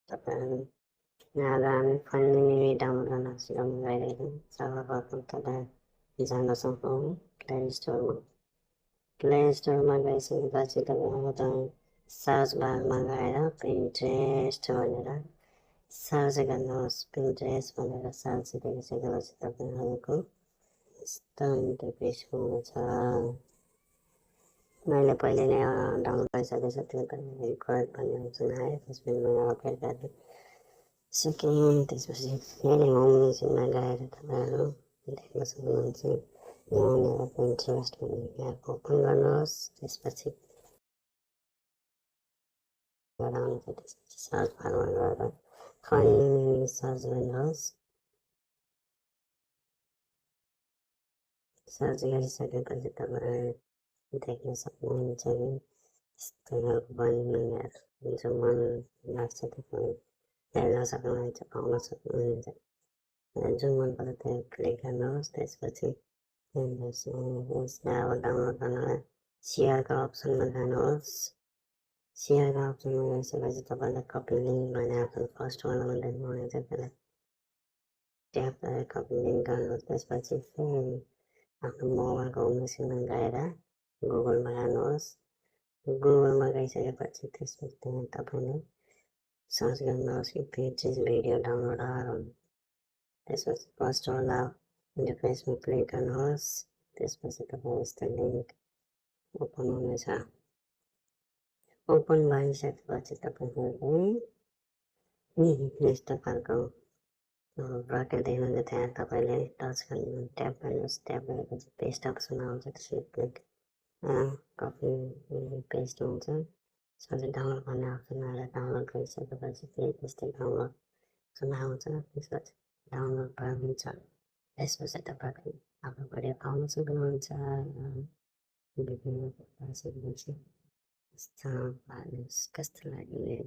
तपाईँ आज हामी फाइनली डाउनलोड गर्न सिकाउनु गइरहेछौँ। सर्वप्रथम तपाईँ जान सक्छौँ प्ले स्टोरमा। प्ले स्टोरमा गइसकेपछि तपाईँ सर्च बारमा गएर पिन्ट्रेस्ट भनेर सर्च गर्नुहोस्। पिन्ट्रेस्ट भनेर सर्च गरिसकेपछि तपाईँहरूको यस्तो इन्टरफेस हुनेछ। मैले पहिले नै डाउनलोड गरिसकेको छु, त्यो तपाईँ करेक्ट भन्ने अप्सन आयो, त्यसपछि मैले अपडेट गरेँ सिकेँ। त्यसपछि फेरि होम मेसिनमा गएर तपाईँहरू देख्न सक्नुहुन्छ। यहाँनिर पिन्ट्रेस्ट भन्ने एप ओपन गर्नुहोस्। त्यसपछि आउँछ, त्यसपछि सर्च बारमा गएर फाइनली सर्च गर्नुहोस्। सर्च गरिसकेपछि तपाईँ देख्न सक्नुहुन्छ कि यस्तो खालको बनिने जो मन लाग्छ तपाईँ हेर्न सक्नुहुन्छ, पाउन सक्नुहुन्छ। जुन मन पर्छ त्यहाँ क्लिक गर्नुहोस्। त्यसपछि यसलाई अब डाउनलोड गर्नलाई सेयरको अप्सनमा जानुहोस्। सेयरको अप्सनमा गइसकेपछि तपाईँलाई कपी लिङ्क भन्ने अप्सन फर्स्टवालामा देख्नुहुनेछ, त्यसलाई ट्याप गरेर कपी लिङ्क गर्नुहोस्। त्यसपछि फेरि आफ्नो मोबाइलको होम मेसिनमा गएर गुगलमा जानुहोस्। गुगलमा गइसकेपछि त्यसपछि त्यहाँ तपाईँले सर्च गर्नुहोस् कि पिन्ट्रेस्ट भिडियो डाउनलोडर। त्यसपछि फर्स्टवाला इन्टरफेसमा क्लिक गर्नुहोस्। त्यसपछि तपाईँ यस्तो लिङ्क ओपन हुनेछ। ओपन भइसकेपछि तपाईँहरूले यस्तो खालको ब्राकेट देख्नुहुन्छ। त्यहाँ तपाईँले टच गर्नु ट्याप गर्नुहोस्। ट्याप गरेपछि पेस्ट अप्सन आउँछ, त्यसले क्लिक कपी पेस्ट हुन्छ। त्यसपछि डाउनलोड भन्ने अप्सन आएर डाउनलोड गरिसकेपछि फेरि त्यस्तै डाउनलोड अप्सन आउँछ। त्यसपछि डाउनलोड भइन्छ। त्यसपछि तपाईँले आफ्नो भिडियो पाउन सक्नुहुन्छ। विभिन्न प्रकार से कस्तो लाग्यो।